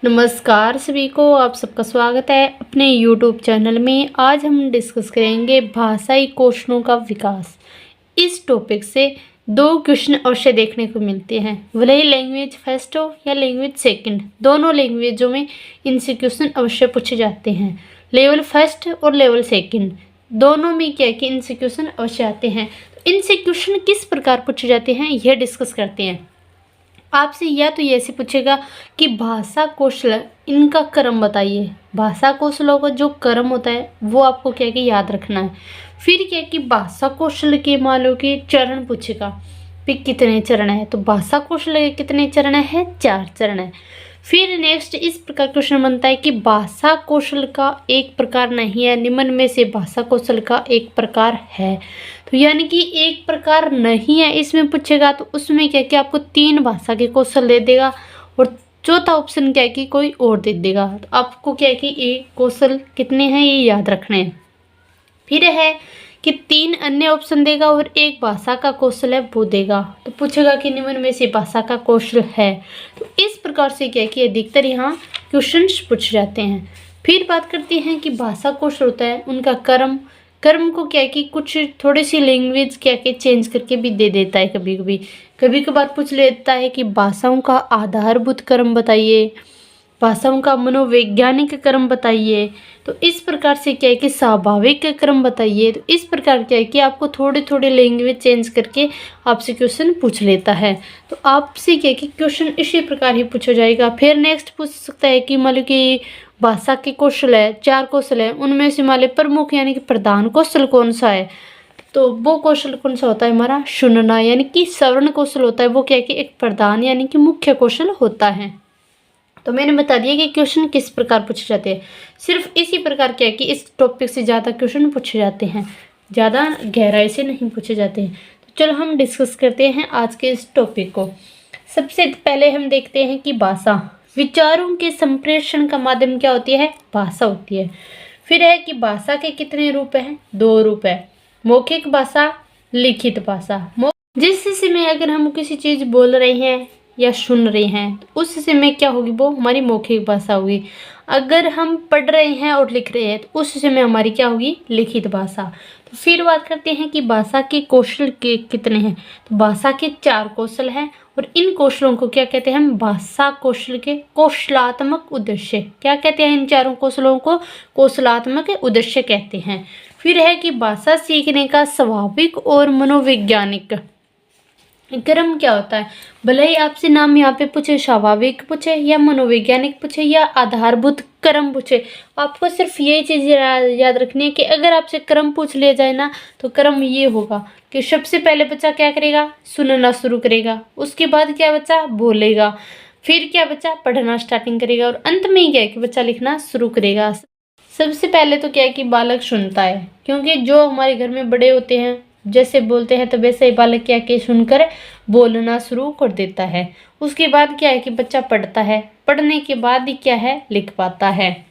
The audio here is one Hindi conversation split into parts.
नमस्कार सभी को, आप सबका स्वागत है अपने YouTube चैनल में। आज हम डिस्कस करेंगे भाषाई कौशलों का विकास। इस टॉपिक से दो क्वेश्चन अवश्य देखने को मिलते हैं, भले ही लैंग्वेज फर्स्ट हो या लैंग्वेज सेकंड, दोनों लैंग्वेजों में इनसे क्वेश्चन अवश्य पूछे जाते हैं। लेवल फर्स्ट और लेवल सेकंड दोनों में क्या है कि इनसे क्वेश्चन अवश्य आते हैं। तो इनसे क्वेश्चन किस प्रकार पूछे जाते हैं यह डिस्कस करते हैं। आपसे या तो ऐसे पूछेगा कि भाषा कौशल इनका क्रम बताइए। भाषा कौशलों का जो क्रम होता है वो आपको क्या कि याद रखना है। फिर क्या कि भाषा कौशल के मान लो कि चरण पूछेगा, फिर कितने चरण है, तो भाषा कौशल के कितने चरण है, 4 चरण है। फिर नेक्स्ट इस प्रकार क्वेश्चन बनता है कि भाषा कौशल का एक प्रकार नहीं है, निम्न में से भाषा कौशल का एक प्रकार है। तो यानी कि एक प्रकार नहीं है इसमें पूछेगा तो उसमें क्या कि आपको 3 भाषा के कौशल दे देगा और चौथा ऑप्शन क्या है कि कोई और दे देगा। तो आपको क्या है कि ये कौशल कितने हैं ये याद रखने हैं। फिर है कि 3 अन्य ऑप्शन देगा और एक भाषा का कौशल है वो देगा। तो पूछेगा कि निम्न में से भाषा का कौशल है। तो इस प्रकार से क्या है कि अधिकतर यहाँ क्वेश्चंस पूछे जाते हैं। फिर बात करते हैं कि भाषा कौशल होता है उनका कर्म को क्या है कि कुछ थोड़ी सी लैंग्वेज क्या के चेंज करके भी दे देता है। कभी कभार पूछ लेता है कि भाषाओं का आधारभूत कर्म बताइए, भाषाओं का मनोवैज्ञानिक क्रम बताइए। तो इस प्रकार से क्या है कि स्वाभाविक क्रम बताइए। तो इस प्रकार क्या है कि आपको थोड़े थोड़े लैंग्वेज चेंज करके आपसे क्वेश्चन पूछ लेता है। तो आपसे क्या है कि क्वेश्चन इसी प्रकार ही पूछा जाएगा। फिर नेक्स्ट पूछ सकता है कि मान लो कि भाषा के कौशल है, 4 कौशल है, उनमें से मान लो प्रमुख यानी कि प्रधान कौशल कौन सा है। तो वो कौशल कौन सा होता है हमारा, सुनना यानी कि श्रवण कौशल होता है। वो क्या है कि एक प्रधान यानी कि मुख्य कौशल होता है। तो मैंने बता दिया कि क्वेश्चन किस प्रकार पूछे जाते हैं। सिर्फ इसी प्रकार क्या है कि इस टॉपिक से ज़्यादा क्वेश्चन पूछे जाते हैं, ज़्यादा गहराई से नहीं पूछे जाते हैं। तो चलो हम डिस्कस करते हैं आज के इस टॉपिक को। सबसे पहले हम देखते हैं कि भाषा, विचारों के संप्रेषण का माध्यम क्या होती है, भाषा होती है। फिर है कि भाषा के कितने रूप हैं, 2 रूप है, मौखिक भाषा, लिखित भाषा। जिस समय अगर हम किसी चीज़ बोल रहे हैं या सुन रहे हैं तो उस समय क्या होगी, वो हमारी मौखिक भाषा होगी। अगर हम पढ़ रहे हैं और लिख रहे हैं तो उस समय हमारी क्या होगी, लिखित भाषा। तो फिर बात करते हैं कि भाषा के कौशल के कितने हैं। तो भाषा के 4 कौशल हैं और इन कौशलों को क्या कहते हैं हम, भाषा कौशल के कौशलात्मक उद्देश्य। क्या कहते हैं इन 4 कौशलों को, कौशलात्मक उद्देश्य कहते हैं। फिर है कि भाषा सीखने का स्वाभाविक और मनोवैज्ञानिक क्रम क्या होता है। भले ही आपसे नाम यहाँ पे पूछे, स्वाभाविक पूछे या मनोवैज्ञानिक पूछे या आधारभूत क्रम पूछे, आपको सिर्फ यही चीज़ याद रखनी है कि अगर आपसे क्रम पूछ लिया जाए ना तो क्रम ये होगा कि सबसे पहले बच्चा क्या करेगा, सुनना शुरू करेगा। उसके बाद क्या बच्चा बोलेगा, फिर क्या बच्चा पढ़ना स्टार्टिंग करेगा और अंत में क्या है कि बच्चा लिखना शुरू करेगा। सबसे पहले तो क्या है कि बालक सुनता है, क्योंकि जो हमारे घर में बड़े होते हैं जैसे बोलते हैं तो वैसे ही बालक क्या कि सुनकर बोलना शुरू कर देता है। उसके बाद क्या है कि बच्चा पढ़ता है, पढ़ने के बाद ही क्या है, लिख पाता है।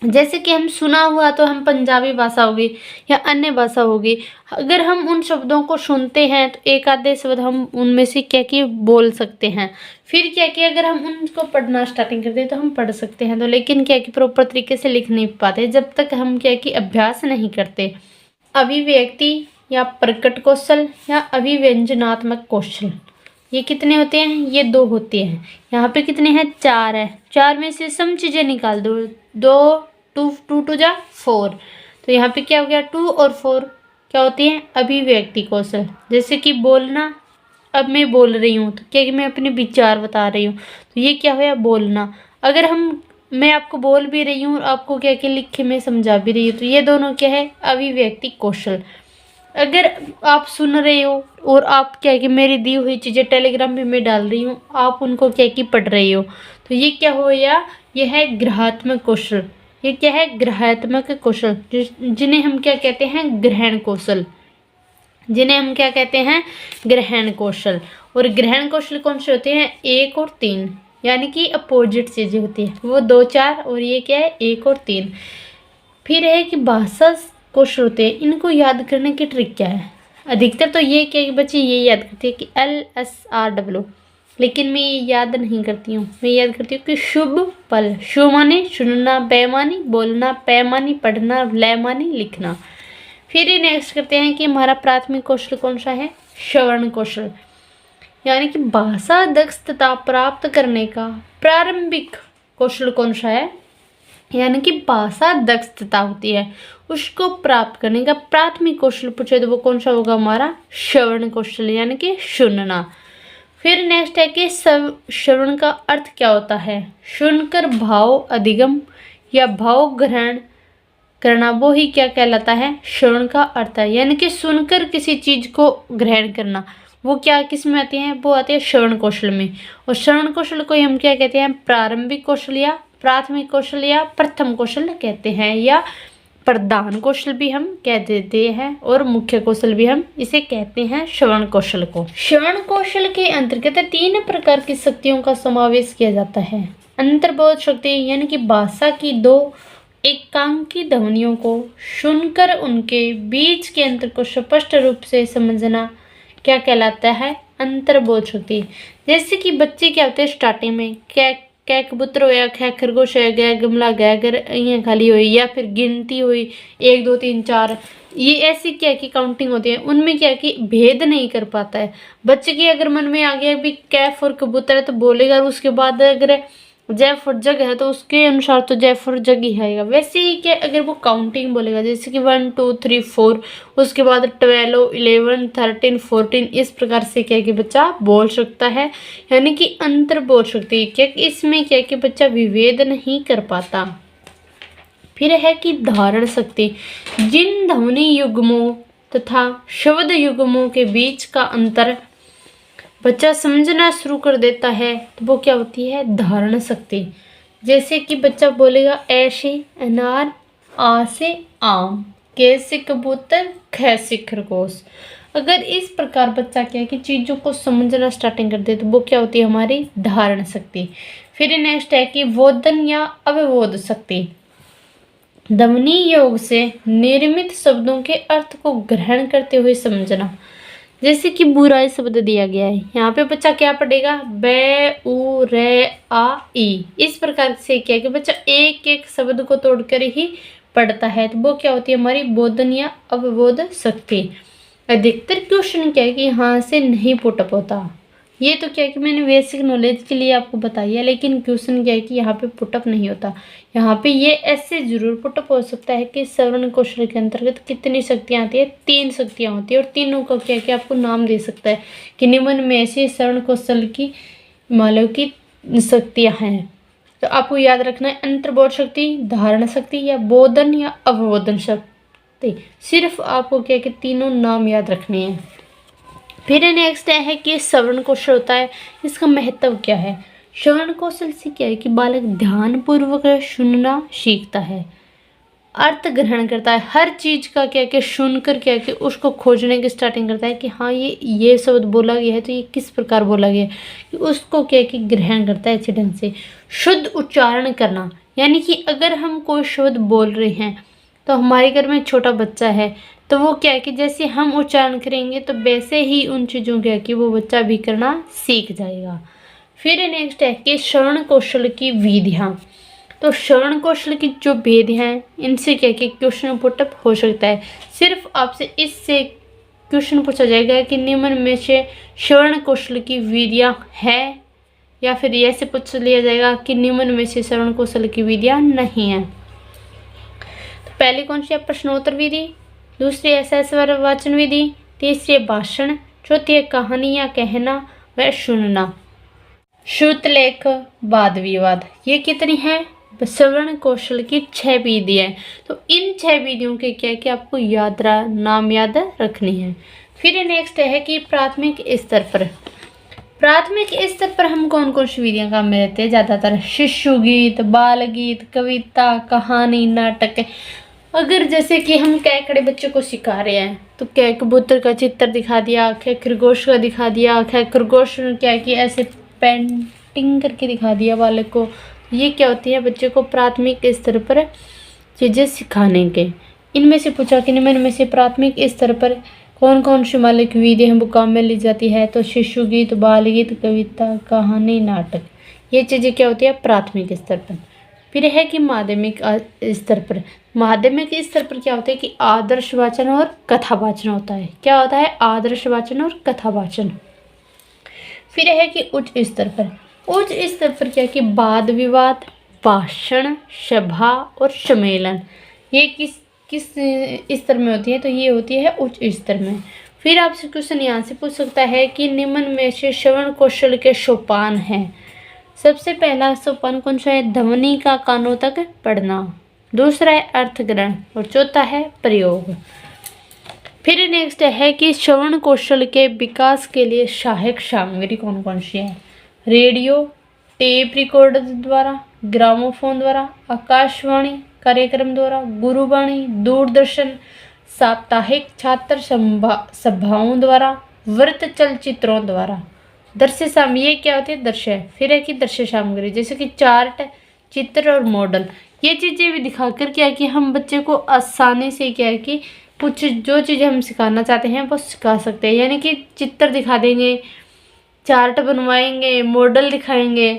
जैसे कि हम सुना हुआ तो हम पंजाबी भाषा होगी या अन्य भाषा होगी, अगर हम उन शब्दों को सुनते हैं तो एक आधे शब्द हम उनमें से क्या कि बोल सकते हैं। फिर क्या कि अगर हम उनको पढ़ना स्टार्टिंग करते हैं तो हम पढ़ सकते हैं। तो लेकिन क्या कि प्रॉपर तरीके से लिख नहीं पाते जब तक हम क्या कि अभ्यास नहीं करते। अभिव्यक्ति या प्रकट कौशल या अभिव्यंजनात्मक कौशल, ये कितने होते हैं, ये 2 होते हैं। यहाँ पे कितने हैं, 4 है। 4 में से सम चीज़ें निकाल दो, 2 2 जा 4। तो यहाँ पे क्या हो गया, 2 और 4 क्या होती हैं, अभिव्यक्ति कौशल। जैसे कि बोलना, अब मैं बोल रही हूँ तो क्या कि मैं अपने विचार बता रही हूँ, तो ये क्या हुआ, बोलना। अगर मैं आपको बोल भी रही हूँ और आपको क्या कि लिख के मैं समझा भी रही हूँ, तो ये दोनों क्या है, अभिव्यक्ति कौशल। अगर आप सुन रहे हो और आप क्या है कि मेरी दी हुई चीज़ें टेलीग्राम पे मैं डाल रही हूँ, आप उनको क्या कि पढ़ रही हो, तो ये क्या हो या ये है ग्रहात्मक कौशल। ये क्या है, ग्रहात्मक कौशल, जिन्हें हम क्या कहते हैं, ग्रहण कौशल, जिन्हें हम क्या कहते हैं, ग्रहण कौशल। और ग्रहण कौशल कौन से होते हैं, 1 और 3, यानी कि अपोजिट चीज़ें होती है, वो 2 4 और ये क्या है, 1 और 3। फिर है कि भाषा कौशल होते हैं, इनको याद करने की ट्रिक क्या है। अधिकतर तो ये क्या कि बच्चे ये याद करते हैं कि LSRW, लेकिन मैं ये याद नहीं करती हूँ। मैं याद करती हूँ कि शुभ पल। शु माने सुनना, बे मानी बोलना, पै मानी पढ़ना, लै मानी लिखना। फिर ये नेक्स्ट करते हैं कि हमारा प्राथमिक कौशल कौन सा है? श्रवण कौशल। यानी कि भाषा दक्षता प्राप्त करने का प्रारंभिक कौशल कौन सा है? यानी कि भाषा दक्षता होती है, उसको प्राप्त करने का प्राथमिक कौशल पूछे तो वो कौन सा होगा? हमारा श्रवण कौशल, यानी कि सुनना। फिर नेक्स्ट है कि श्रवण का अर्थ क्या होता है? सुनकर भाव अधिगम या भाव ग्रहण करना, वो ही क्या कहलाता है? श्रवण का अर्थ है। यानी कि सुनकर किसी चीज को ग्रहण करना, वो क्या किस में आती है? वो आती है श्रवण कौशल में। और श्रवण कौशल को हम क्या कहते हैं? प्रारंभिक कौशल या प्राथमिक कौशल या प्रथम कौशल कहते हैं, या प्रधान कौशल भी हम कह देते हैं, और मुख्य कौशल भी हम इसे कहते हैं श्रवण कौशल को। श्रवण कौशल के अंतर्गत 3 प्रकार की शक्तियों का समावेश किया जाता है। अंतर्बोध शक्ति, यानी कि भाषा की 2 एकांकी ध्वनियों को सुनकर उनके बीच के अंतर को स्पष्ट रूप से समझना क्या कहलाता है? अंतर्बोध शक्ति। जैसे कि बच्चे क्या होते हैं स्टार्टिंग में, कै कबूतर होया, ख खरगोश है, गै गमला गै घर यहाँ खाली हुई, या फिर गिनती हुई 1 2 3 4, ये ऐसी क्या की काउंटिंग होती है, उनमें क्या कि भेद नहीं कर पाता है बच्चे के। अगर मन में आ गया भी कैफ और कबूतर है तो बोलेगा, और उसके बाद अगर जैफ और जग है तो उसके अनुसार तो जैफ और जग ही आएगा। वैसे ही क्या अगर वो काउंटिंग बोलेगा, जैसे कि 1 2 3 4, उसके बाद 12 11 13 14, इस प्रकार से क्या कि बच्चा बोल सकता है। यानी कि अंतर बोल सकती है, क्या इसमें क्या कि बच्चा विभेद नहीं कर पाता। फिर है कि धारण शक्ति। जिन ध्वनि युग्मों तथा शब्द युग्मों के बीच का अंतर बच्चा समझना शुरू कर देता है तो वो क्या होती है? धारण शक्ति। जैसे कि बच्चा बोलेगा ऐसे अनार, आ से आम, कै से कबूतर, ख से खरगोश। अगर इस प्रकार बच्चा क्या है कि चीज़ों को समझना स्टार्टिंग कर दे तो वो क्या होती है? हमारी धारण शक्ति। फिर नेक्स्ट है कि बोधन या अवबोध शक्ति। ध्वनि योग से निर्मित शब्दों के अर्थ को ग्रहण करते हुए समझना। जैसे कि बुराई शब्द दिया गया है, यहाँ पे बच्चा क्या पढ़ेगा? बे उ रे आ ई। इस प्रकार से क्या कि बच्चा एक एक शब्द को तोड़कर ही पढ़ता है, तो वो क्या होती है? हमारी बोधन या अवबोध शक्ति। अधिकतर क्वेश्चन क्या है कि यहाँ से नहीं पुटअप होता। ये तो क्या है कि मैंने बेसिक नॉलेज के लिए आपको बताया है, लेकिन क्वेश्चन क्या है कि यहाँ पे पुटअप नहीं होता। यहाँ पे ये ऐसे जरूर पुटअप हो सकता है कि श्रवण कौशल के अंतर्गत कितनी शक्तियाँ आती है? 3 शक्तियाँ होती है, और तीनों का क्या क्या आपको नाम दे सकता है कि निम्न में ऐसे श्रवण कौशल की मालव की शक्तियाँ हैं। तो आपको याद रखना है अंतर्बोध शक्ति, धारण शक्ति या बोधन या अवबोधन शक्ति। सिर्फ आपको क्या कि तीनों नाम याद रखने हैं। फिर नेक्स्ट है कि श्रवण कौशल होता है, इसका महत्व क्या है? श्रवण कौशल से क्या है कि बालक ध्यानपूर्वक सुनना सीखता है, अर्थ ग्रहण करता है, हर चीज का क्या कि सुनकर क्या कि उसको खोजने की स्टार्टिंग करता है कि हाँ ये शब्द बोला गया है तो ये किस प्रकार बोला गया है, कि उसको क्या कि ग्रहण करता है अच्छे ढंग से। शुद्ध उच्चारण करना, यानी कि अगर हम कोई शब्द बोल रहे हैं तो हमारे घर में छोटा बच्चा है तो वो क्या है कि जैसे हम उच्चारण करेंगे तो वैसे ही उन चीज़ों क्या कि वो बच्चा भी करना सीख जाएगा। फिर नेक्स्ट है कि श्रवण कौशल की विधियाँ। तो श्रवण कौशल की जो विधियाँ हैं इनसे क्या कि क्वेश्चन पुटअप हो सकता है। सिर्फ आपसे इससे क्वेश्चन पूछा जाएगा कि निम्न में से श्रवण कौशल की विधियाँ है, या फिर ऐसे पूछ लिया जाएगा कि निम्न में से श्रवण कौशल की विधियाँ नहीं है। तो पहली कौन सी है? प्रश्नोत्तर विधि, दूसरी है वाचन विधि, तीसरी है भाषण, चौथी है कहानियाँ कहना व सुनना। श्रुतलेख, वाद विवाद, ये कितनी है? श्रवण कौशल की 6 विधियाँ हैं। तो इन 6 विधियों के क्या कि आपको नाम याद रखनी है। फिर नेक्स्ट है कि प्राथमिक स्तर पर। प्राथमिक स्तर पर हम कौन कौन सी विधियाँ काम में रहते हैं? ज़्यादातर शिशु गीत, बाल गीत, कविता, कहानी, नाटक। अगर जैसे कि हम कै खड़े बच्चों को सिखा रहे हैं तो कै कबूतर का चित्र दिखा दिया, कै खरगोश का दिखा दिया, कै खरगोश क्या कि ऐसे पेंटिंग करके दिखा दिया बालक को। ये क्या होती है? बच्चे को प्राथमिक स्तर पर चीज़ें सिखाने के। इनमें से पूछा कि निम्न में से प्राथमिक स्तर पर कौन कौन सी मौलिक विधियाँ वो काम में ली जाती है? तो शिशु गीत, बाल गीत, कविता, कहानी, नाटक, ये चीज़ें क्या होती है प्राथमिक स्तर पर। फिर है कि माध्यमिक स्तर पर, माध्यमिक स्तर पर क्या होता है कि आदर्श वाचन और कथा वाचन होता है। क्या होता है? आदर्श वाचन और कथा वाचन। फिर है कि उच्च स्तर पर, उच्च स्तर पर क्या कि वाद विवाद, भाषण, सभा और सम्मेलन, ये किस किस स्तर में होती है? तो ये होती है उच्च स्तर में। फिर आपसे क्वेश्चन यहाँ से पूछ सकता है कि निम्न में से श्रवण कौशल के सोपान हैं। सबसे पहला सोपान कौन सा है? ध्वनि का कानों तक पढ़ना, दूसरा है अर्थ ग्रहण और चौथा है प्रयोग। फिर नेक्स्ट है कि श्रवण कौशल के विकास के लिए सहायक सामग्री कौन कौन सी है? रेडियो, टेप रिकॉर्डर द्वारा, ग्रामोफोन द्वारा, आकाशवाणी कार्यक्रम द्वारा, गुरुवाणी, दूरदर्शन, साप्ताहिक छात्र सभाओं द्वारा, वृत्त चलचित्रों द्वारा। दृश्य सामग्री, ये क्या होती है? दृश्य। फिर है कि दृश्य सामग्री जैसे कि चार्ट, चित्र और मॉडल, ये चीज़ें भी दिखाकर क्या है कि हम बच्चे को आसानी से क्या है कि कुछ जो चीज़ें हम सिखाना चाहते हैं वो सिखा सकते हैं। यानी कि चित्र दिखा देंगे, चार्ट बनवाएंगे, मॉडल दिखाएंगे।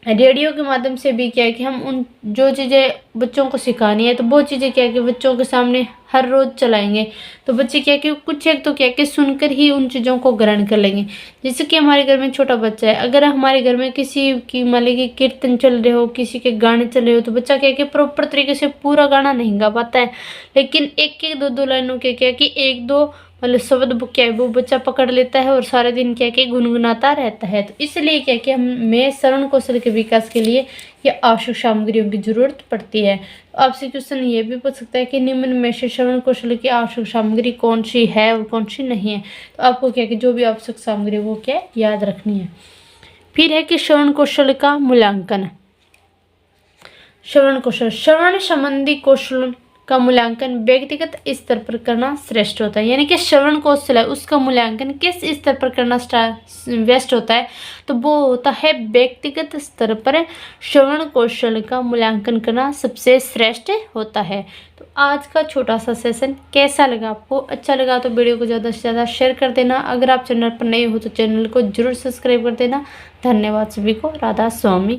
रेडियो के माध्यम से भी क्या है कि हम उन जो चीज़ें बच्चों को सिखानी है तो वो चीज़ें क्या है कि बच्चों के सामने हर रोज़ चलाएंगे, तो बच्चे क्या है कि कुछ एक तो क्या है कि सुनकर ही उन चीज़ों को ग्रहण कर लेंगे। जैसे कि हमारे घर में छोटा बच्चा है, अगर हमारे घर में किसी की मान लीजिए कीर्तन चल रहे हो, किसी के गाने चल रहे हो, तो बच्चा क्या है कि प्रॉपर तरीके से पूरा गाना नहीं गा पाता है, लेकिन एक एक दो दो लाइनों के क्या है कि एक दो मतलब शब्द क्या है वो बच्चा पकड़ लेता है और सारे दिन क्या कि गुनगुनाता रहता है। तो इसलिए क्या कि हमें श्रवण कौशल के विकास के लिए ये आवश्यक सामग्रियों की जरूरत पड़ती है। तो आपसे क्वेश्चन ये भी पूछ सकता है कि निम्न में से श्रवण कौशल की आवश्यक सामग्री कौन सी है और कौन सी नहीं है। तो आपको क्या कि जो भी आवश्यक सामग्री वो क्या याद रखनी है। फिर है कि श्रवण कौशल का मूल्यांकन। श्रवण कौशल, श्रवण संबंधी कौशल का मूल्यांकन व्यक्तिगत स्तर पर करना श्रेष्ठ होता है। यानी कि श्रवण कौशल है उसका मूल्यांकन किस स्तर पर करना बेस्ट होता है? तो वो होता है व्यक्तिगत स्तर पर श्रवण कौशल का मूल्यांकन करना सबसे श्रेष्ठ होता है। तो आज का छोटा सा सेशन कैसा लगा आपको? अच्छा लगा तो वीडियो को ज़्यादा से ज़्यादा शेयर कर देना। अगर आप चैनल पर नए हो तो चैनल को जरूर सब्सक्राइब कर देना। धन्यवाद सभी को। राधा स्वामी।